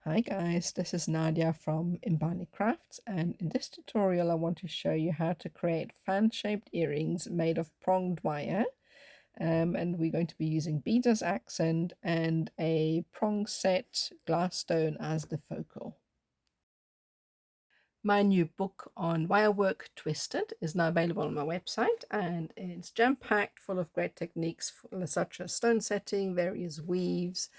Hi guys, this is Nadia from Imbani Crafts, and in this tutorial I want to show you how to create fan-shaped earrings made of pronged wire. And we're going to be using beads as accent and a prong set glass stone as the focal. My new book on wire work Twisted is now available on my website, and it's jam-packed full of great techniques such as stone setting, various weaves,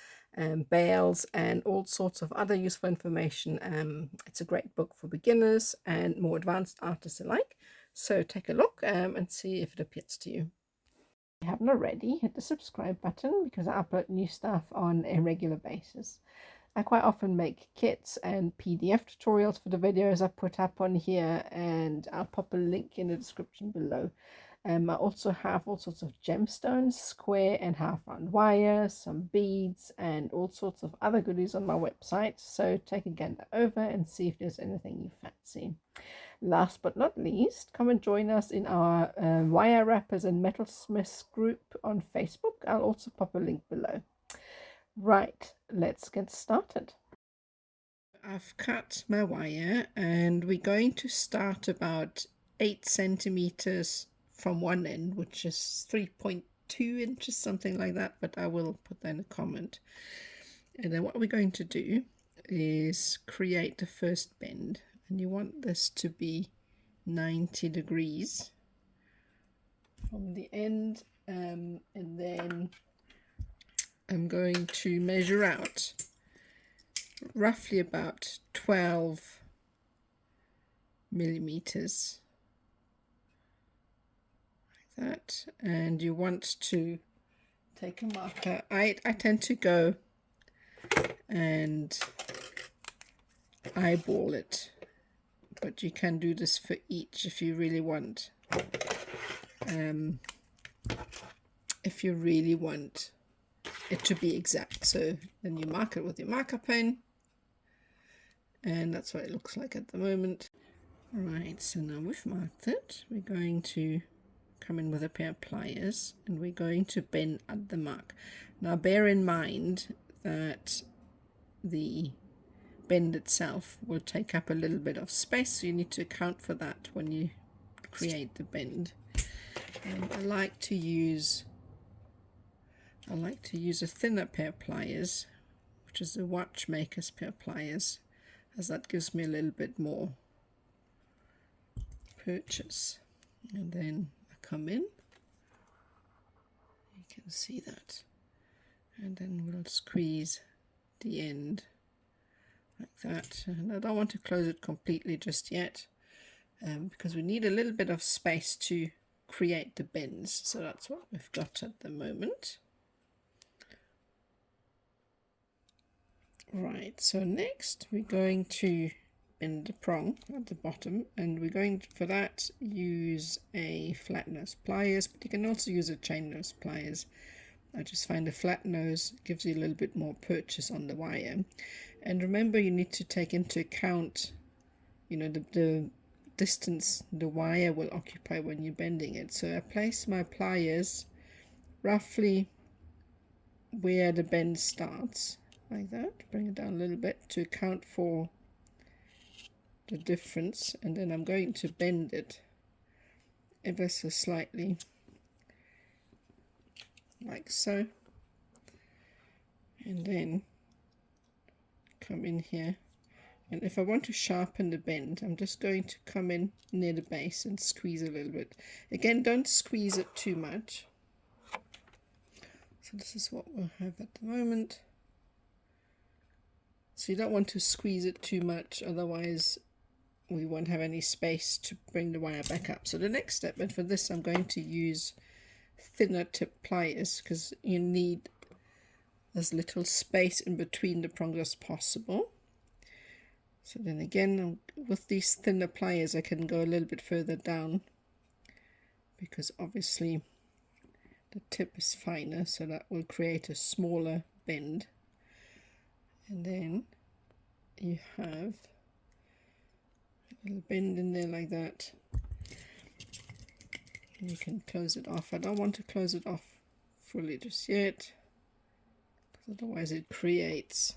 bails, and all sorts of other useful information. It's a great book for beginners and more advanced artists alike. So take a look and see if it appeals to you. If you haven't already, hit the subscribe button because I upload new stuff on a regular basis. I quite often make kits and PDF tutorials for the videos I put up on here, and I'll pop a link in the description below. I also have all sorts of gemstones, square and half round wire, some beads, and all sorts of other goodies on my website. So take a gander over and see if there's anything you fancy. Last but not least, come and join us in our wire wrappers and metalsmiths group on Facebook. I'll also pop a link below. Right, let's get started. I've cut my wire and we're going to start about 8 centimeters from one end, which is 3.2 inches, something like that, but I will put that in a comment. And then what we're going to do is create the first bend, and you want this to be 90 degrees from the end, and then I'm going to measure out roughly about 12 millimeters like that, and you want to take a marker. I tend to go and eyeball it, but you can do this for each if you really want. If you really want it to be exact, so then you mark it with your marker pen, and that's what it looks like at the moment. Right, so now we've marked it, we're going to come in with a pair of pliers and we're going to bend at the mark. Now bear in mind that the bend itself will take up a little bit of space, so you need to account for that when you create the bend. And I like to use a thinner pair of pliers, which is a watchmaker's pair of pliers, as that gives me a little bit more purchase. And then I come in, you can see that, and then we'll squeeze the end like that. And I don't want to close it completely just yet, because we need a little bit of space to create the bends. So that's what we've got at the moment. Right, so next we're going to bend the prong at the bottom, and we're going to, for that, use a flat nose pliers, but you can also use a chain nose pliers. I just find a flat nose gives you a little bit more purchase on the wire. And remember, you need to take into account, you know, the distance the wire will occupy when you're bending it. So I place my pliers roughly where the bend starts, like that. Bring it down a little bit to account for the difference, and then I'm going to bend it ever so slightly, like so, and then come in here. And if I want to sharpen the bend, I'm just going to come in near the base and squeeze a little bit. Again, don't squeeze it too much. So this is what we'll have at the moment. So you don't want to squeeze it too much, otherwise we won't have any space to bring the wire back up. So the next step, and for this I'm going to use thinner tip pliers, because you need as little space in between the prongs as possible. So then again, with these thinner pliers I can go a little bit further down, because obviously the tip is finer, so that will create a smaller bend. And then you have a little bend in there like that, and you can close it off. I don't want to close it off fully just yet, because otherwise it creates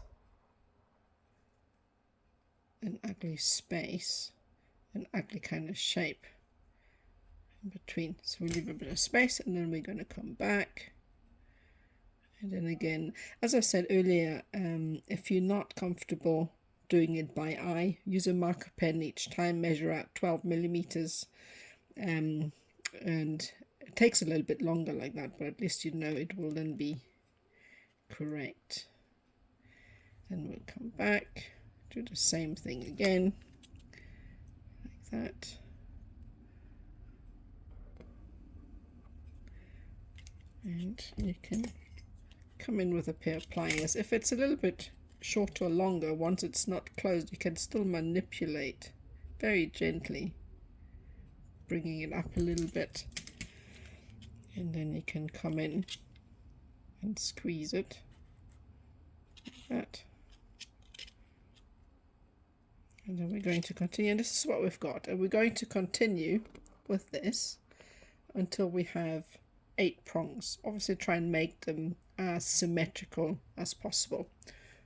an ugly space, an ugly kind of shape in between. So we leave a bit of space, and then we're going to come back. And then again, as I said earlier, if you're not comfortable doing it by eye, use a marker pen each time, measure out 12 millimeters, and it takes a little bit longer like that, but at least you know it will then be correct. Then we'll come back, do the same thing again, like that. And you can come in with a pair of pliers. If it's a little bit short or longer, once it's not closed, you can still manipulate very gently, bringing it up a little bit, and then you can come in and squeeze it like that. And then we're going to continue, and this is what we've got, and we're going to continue with this until we have 8 prongs. Obviously try and make them as symmetrical as possible.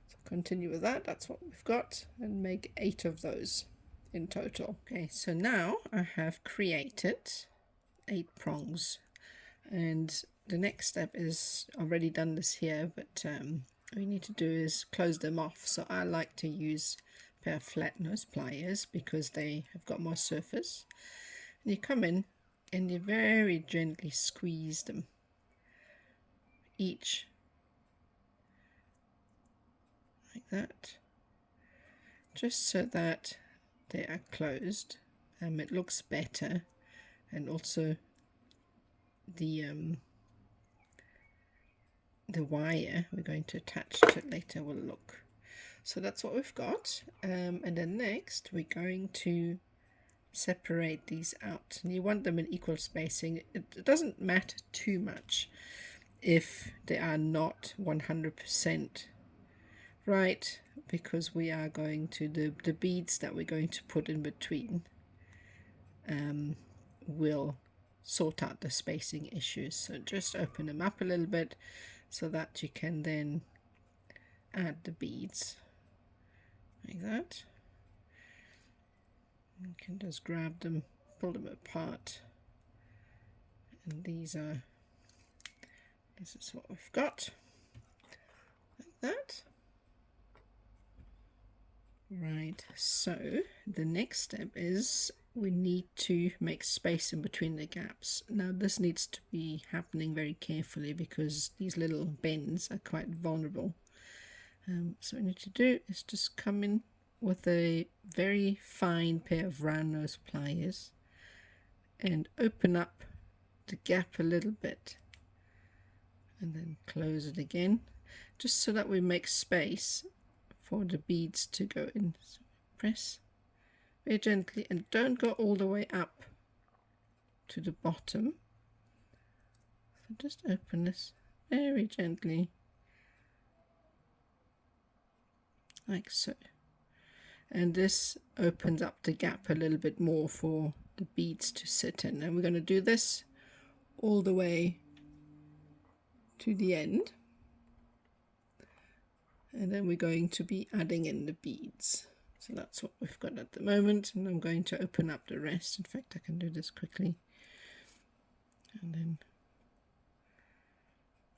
So continue with that, that's what we've got, and make 8 of those in total. Okay, so now I have created 8 prongs, and the next step is, already done this here, but what we need to do is close them off. So I like to use a pair of flat nose pliers because they have got more surface. And you come in and you very gently squeeze them, each like that, just so that they are closed. It looks better, and also the wire we're going to attach to it later will look. So that's what we've got, and then next we're going to separate these out, and you want them in equal spacing. It doesn't matter too much if they are not 100% right, because we are going to the beads that we're going to put in between will sort out the spacing issues. So just open them up a little bit so that you can then add the beads like that. You can just grab them, pull them apart, and this is what we've got, like that. Right, so the next step is we need to make space in between the gaps. Now this needs to be happening very carefully because these little bends are quite vulnerable. So what we need to do is just come in with a very fine pair of round nose pliers and open up the gap a little bit, and then close it again, just so that we make space for the beads to go in. So press very gently, and don't go all the way up to the bottom. So just open this very gently, like so. And this opens up the gap a little bit more for the beads to sit in. And we're going to do this all the way to the end. And then we're going to be adding in the beads. So that's what we've got at the moment. And I'm going to open up the rest. In fact, I can do this quickly. And then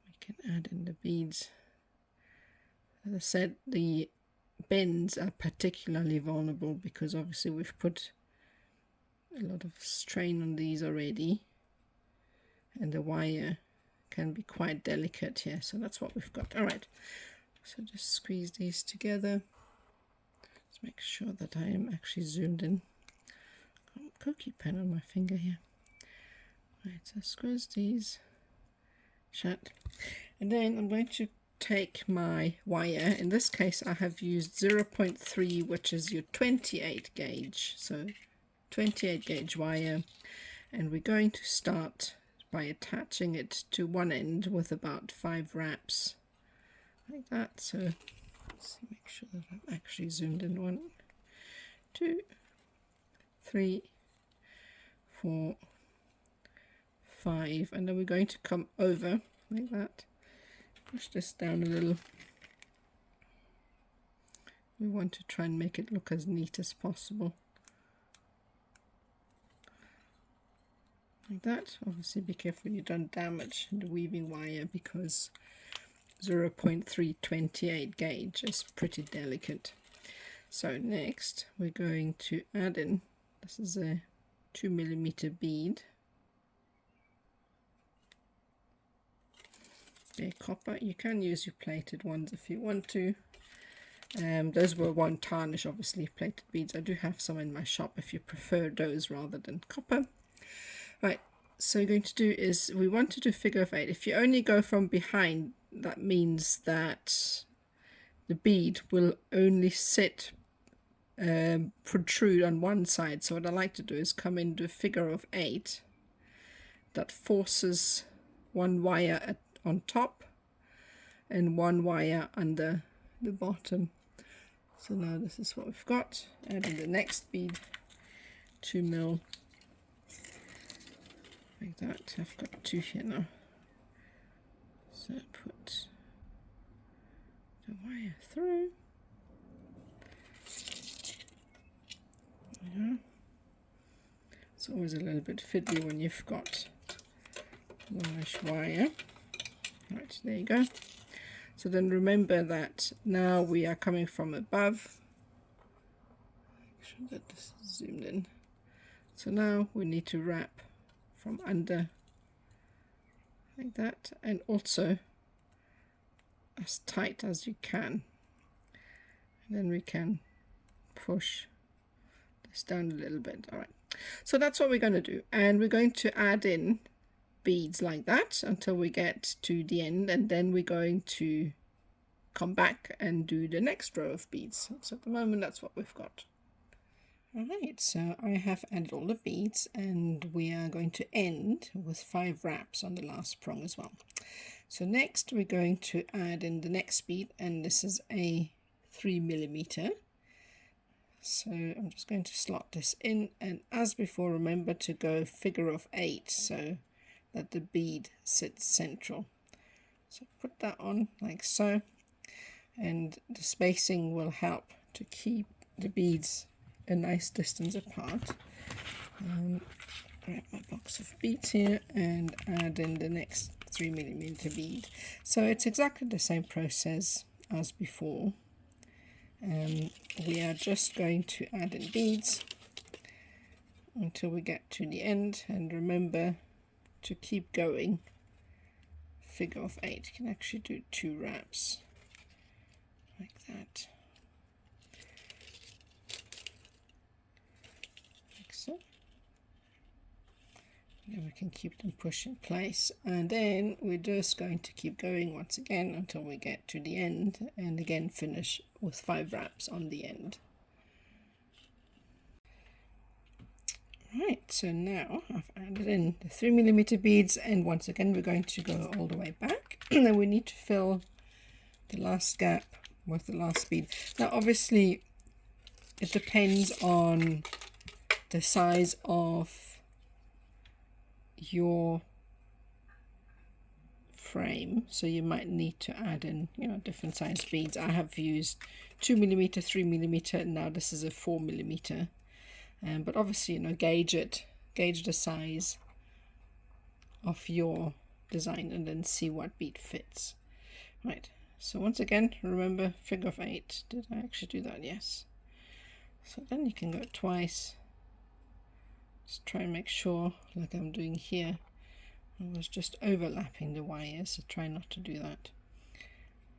we can add in the beads. As I said, the bends are particularly vulnerable because obviously we've put a lot of strain on these already, and the wire can be quite delicate here. So that's what we've got. All right, so just squeeze these together. Let's make sure that I am actually zoomed in. Got a cookie pen on my finger here. Right, so squeeze these shut, and then I'm going to take my wire. In this case I have used 0.3, which is your 28 gauge, so 28 gauge wire, and we're going to start by attaching it to one end with about 5 wraps like that. So let's make sure that I'm actually zoomed in. 1, 2, 3, 4, 5, and then we're going to come over like that. Push this down a little, We want to try and make it look as neat as possible. Like that. Obviously be careful you don't damage the weaving wire because 0.328 gauge is pretty delicate. So next we're going to add in, this is a 2mm bead. A copper. You can use your plated ones if you want to. Those won't tarnish, obviously, plated beads. I do have some in my shop if you prefer those rather than copper. Right, so we're going to do is, we want to do figure of 8. If you only go from behind, that means that the bead will only sit, protrude on one side. So what I like to do is come into a figure of 8 that forces one wire on top and one wire under the bottom. So now this is what we've got. Add in the next bead, 2mm, like that. I've got 2 here now. So put the wire through. Yeah. It's always a little bit fiddly when you've got large wire. Right, there you go. So then remember that now we are coming from above. Make sure that this is zoomed in. So now we need to wrap from under like that, and also as tight as you can. And then we can push this down a little bit. All right, so that's what we're going to do, and we're going to add in beads like that until we get to the end, and then we're going to come back and do the next row of beads. So at the moment that's what we've got. Alright, so I have added all the beads, and we are going to end with 5 wraps on the last prong as well. So next we're going to add in the next bead, and this is a 3mm. So I'm just going to slot this in, and as before, remember to go figure of 8 so that the bead sits central. So put that on like so, and the spacing will help to keep the beads a nice distance apart. Grab my box of beads here and add in the next 3mm bead. So it's exactly the same process as before. We are just going to add in beads until we get to the end, and remember to keep going. Figure of 8. You can actually do 2 wraps like that, like so. And then we can keep them pushed in place, and then we're just going to keep going once again until we get to the end, and again finish with 5 wraps on the end. Right, so now I've added in the 3mm beads, and once again we're going to go all the way back, and then we need to fill the last gap with the last bead. Now obviously it depends on the size of your frame, so you might need to add in, you know, different size beads. I have used 2mm, 3mm, and now this is a 4mm. But obviously, you know, gauge the size of your design and then see what bead fits. Right, so once again, remember figure of 8. Did I actually do that? Yes. So then you can go twice. Just try and make sure, like I'm doing here, I was just overlapping the wires, so try not to do that.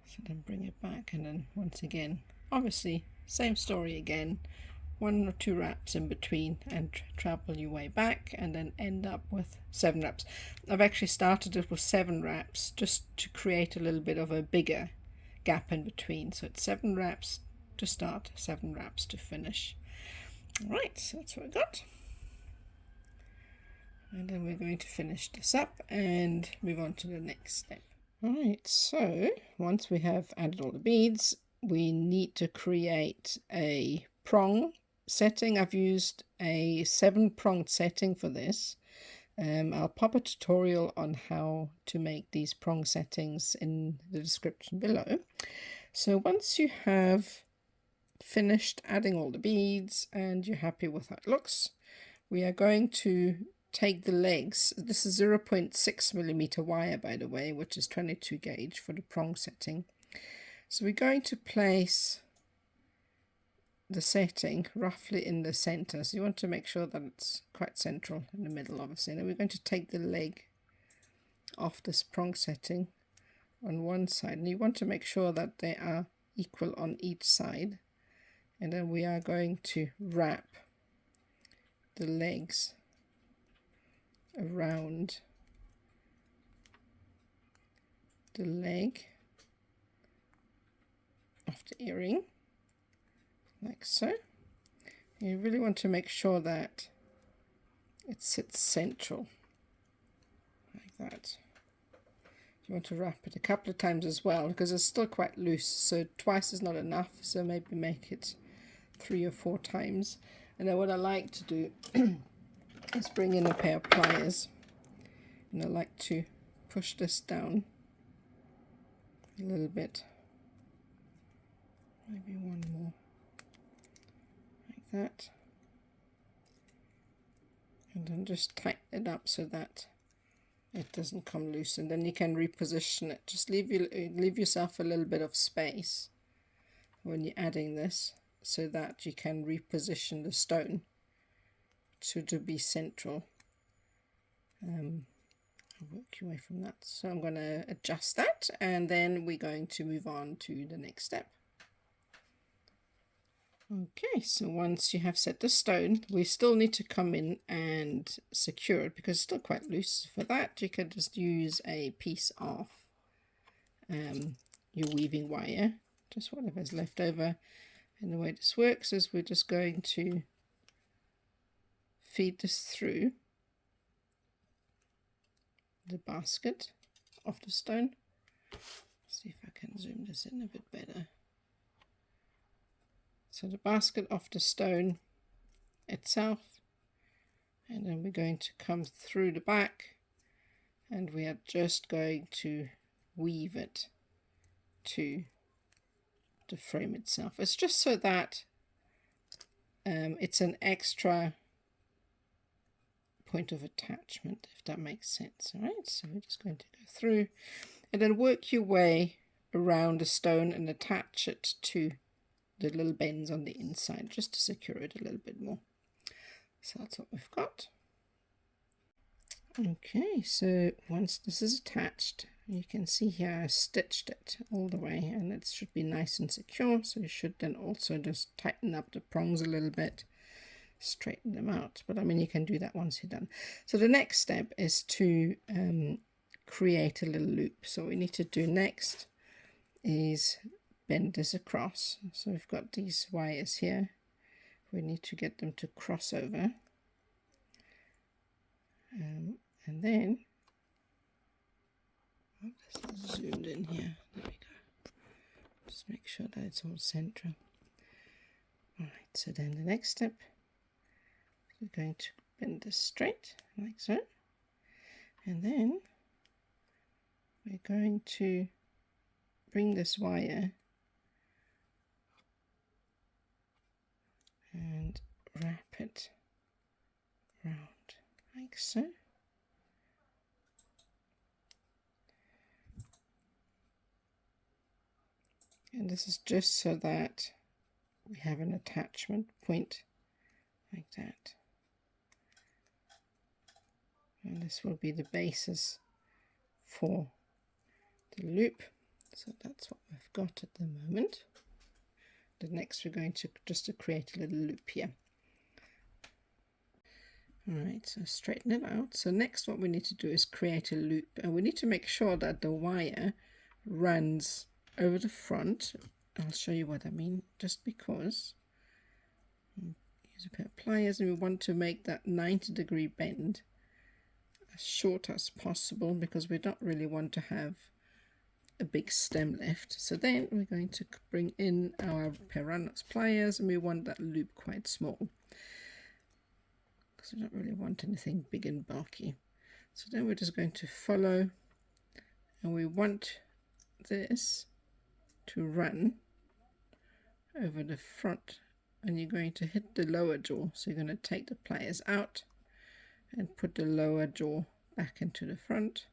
So then bring it back, and then once again, obviously, same story again. 1 or 2 wraps in between, and travel your way back, and then end up with 7 wraps. I've actually started it with 7 wraps just to create a little bit of a bigger gap in between. So it's 7 wraps to start, 7 wraps to finish. Alright, so that's what I got. And then we're going to finish this up and move on to the next step. Alright, so once we have added all the beads, we need to create a prong setting. I've used a 7-pronged setting for this. I'll pop a tutorial on how to make these prong settings in the description below. So once you have finished adding all the beads and you're happy with how it looks, we are going to take the legs. This is 0.6 millimeter wire, by the way, which is 22 gauge for the prong setting. So we're going to place the setting roughly in the center. So you want to make sure that it's quite central in the middle, obviously. Now we're going to take the leg off this prong setting on one side, and you want to make sure that they are equal on each side, and then we are going to wrap the legs around the leg of the earring like so. You really want to make sure that it sits central like that. You want to wrap it a couple of times as well, because it's still quite loose, so twice is not enough, so maybe make it 3 or 4 times. And then what I like to do is bring in a pair of pliers, and I like to push this down a little bit, maybe one more like that, and then just tighten it up so that it doesn't come loose, and then you can reposition it. Just leave yourself a little bit of space when you're adding this, so that you can reposition the stone to be central. I'll work your way from that. So I'm going to adjust that, and then we're going to move on to the next step. Okay, so once you have set the stone, we still need to come in and secure it because it's still quite loose. For that, you can just use a piece of your weaving wire, just whatever's left over. And the way this works is we're just going to feed this through the basket of the stone. Let's see if I can zoom this in a bit better. So the basket of the stone itself, and then we're going to come through the back, and we are just going to weave it to the frame itself. It's just so that it's an extra point of attachment, if that makes sense. All right, so we're just going to go through and then work your way around the stone and attach it to the little bends on the inside, just to secure it a little bit more. So that's what we've got. Okay, so once this is attached, you can see here I stitched it all the way, and it should be nice and secure. So you should then also just tighten up the prongs a little bit, straighten them out, but I mean you can do that once you're done. So the next step is to create a little loop. So what we need to do next is bend this across. So we've got these wires here, we need to get them to cross over, and then this is zoomed in here, there we go, just make sure that it's all central. Alright, so then the next step, we're going to bend this straight like so, and then we're going to bring this wire and wrap it round like so. And this is just so that we have an attachment point like that. And this will be the basis for the loop. So that's what we've got at the moment. The next we're going to just create a little loop here. Alright, so straighten it out. So next what we need to do is create a loop, and we need to make sure that the wire runs over the front. I'll show you what I mean, just because. Use a pair of pliers, and we want to make that 90-degree bend as short as possible, because we don't really want to have a big stem left. So then we're going to bring in our Vernier pliers, and we want that loop quite small because we don't really want anything big and bulky. So then we're just going to follow, and we want this to run over the front, and you're going to hit the lower jaw. So you're going to take the pliers out and put the lower jaw back into the front,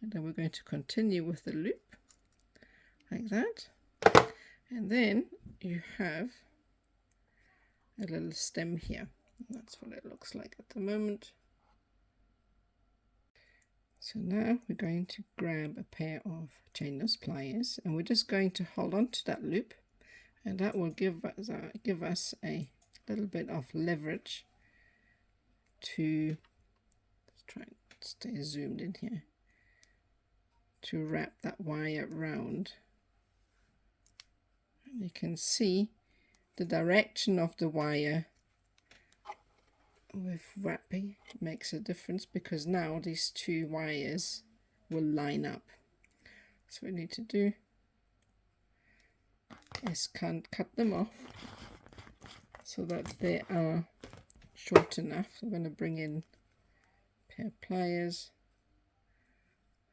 and then we're going to continue with the loop like that. And then you have a little stem here. That's what it looks like at the moment. So now we're going to grab a pair of chainless pliers, and we're just going to hold on to that loop, and that will give us a little bit of leverage to, let's try and stay zoomed in here, to wrap that wire around. And you can see the direction of the wire with wrapping makes a difference, because now these two wires will line up. So what we need to do is cut them off so that they are short enough. I'm going to bring in a pair of pliers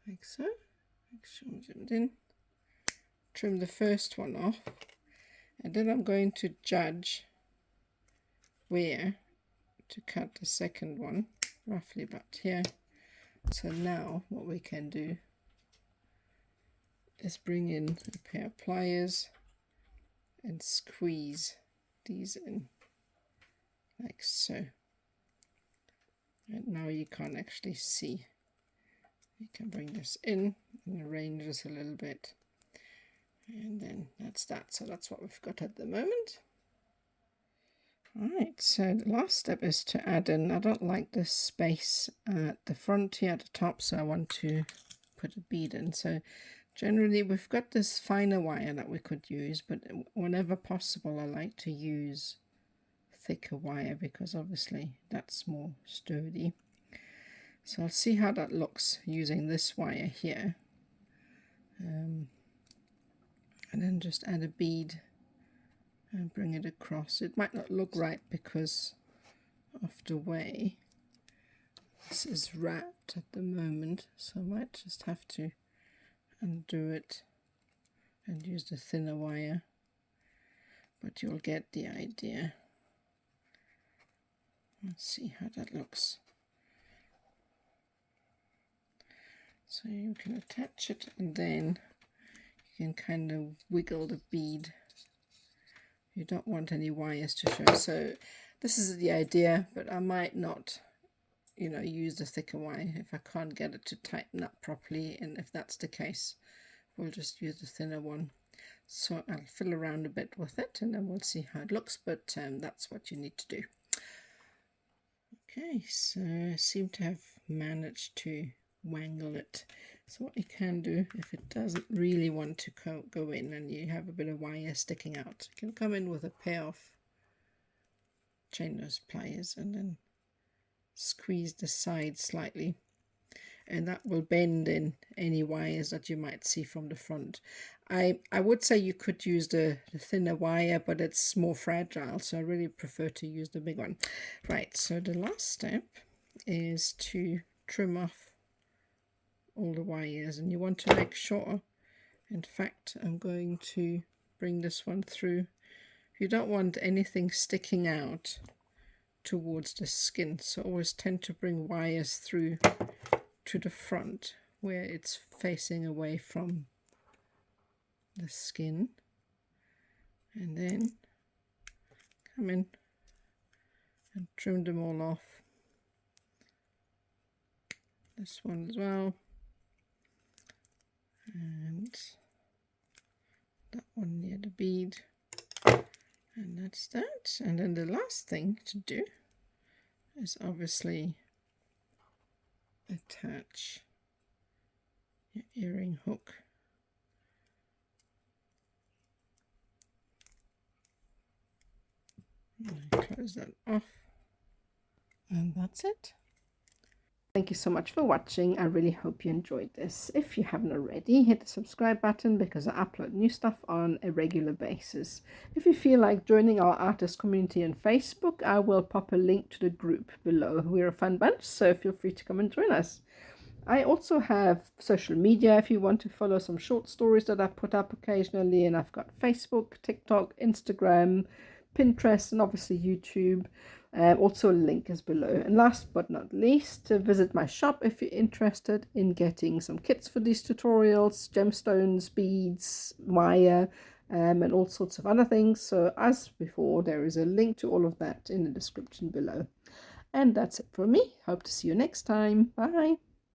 like so. Make sure I'm zoomed in. Trim the first one off, and then I'm going to judge where to cut the second one, roughly about here. So now what we can do is bring in a pair of pliers and squeeze these in like so. And now you can't actually see. You can bring this in and arrange this a little bit, and then that's that. So that's what we've got at the moment. Alright, so the last step is to add in, I don't like this space at the front here at the top, so I want to put a bead in. So generally we've got this finer wire that we could use, but whenever possible I like to use thicker wire, because obviously that's more sturdy. So I'll see how that looks using this wire here, and then just add a bead and bring it across. It might not look right because of the way this is wrapped at the moment, so I might just have to undo it and use the thinner wire, but you'll get the idea. Let's see how that looks. So you can attach it, and then you can kind of wiggle the bead. You don't want any wires to show. So this is the idea, but I might not, use the thicker wire if I can't get it to tighten up properly, and if that's the case, we'll just use the thinner one. So I'll fiddle around a bit with it, and then we'll see how it looks, but that's what you need to do. Okay, so I seem to have managed to wangle it. So what you can do, if it doesn't really want to go in and you have a bit of wire sticking out, you can come in with a pair of chainless pliers and then squeeze the side slightly, and that will bend in any wires that you might see from the front. I would say you could use the thinner wire, but it's more fragile, so I really prefer to use the big one. Right, so the last step is to trim off all the wires, and you want to make sure, in fact I'm going to bring this one through, you don't want anything sticking out towards the skin, so always tend to bring wires through to the front where it's facing away from the skin, and then come in and trim them all off. This one as well, and that one near the bead, and that's that. And then the last thing to do is obviously attach your earring hook. And close that off, and that's it. Thank you so much for watching. I really hope you enjoyed this. If you haven't already, hit the subscribe button because I upload new stuff on a regular basis. If you feel like joining our artist community on Facebook, I will pop a link to the group below. We're a fun bunch, so feel free to come and join us. I also have social media if you want to follow some short stories that I put up occasionally, and I've got Facebook, TikTok, Instagram, Pinterest, and obviously YouTube. Also, a link is below. And last but not least, to visit my shop if you're interested in getting some kits for these tutorials, gemstones, beads, wire, and all sorts of other things. So as before, there is a link to all of that in the description below. And that's it for me. Hope to see you next time. Bye.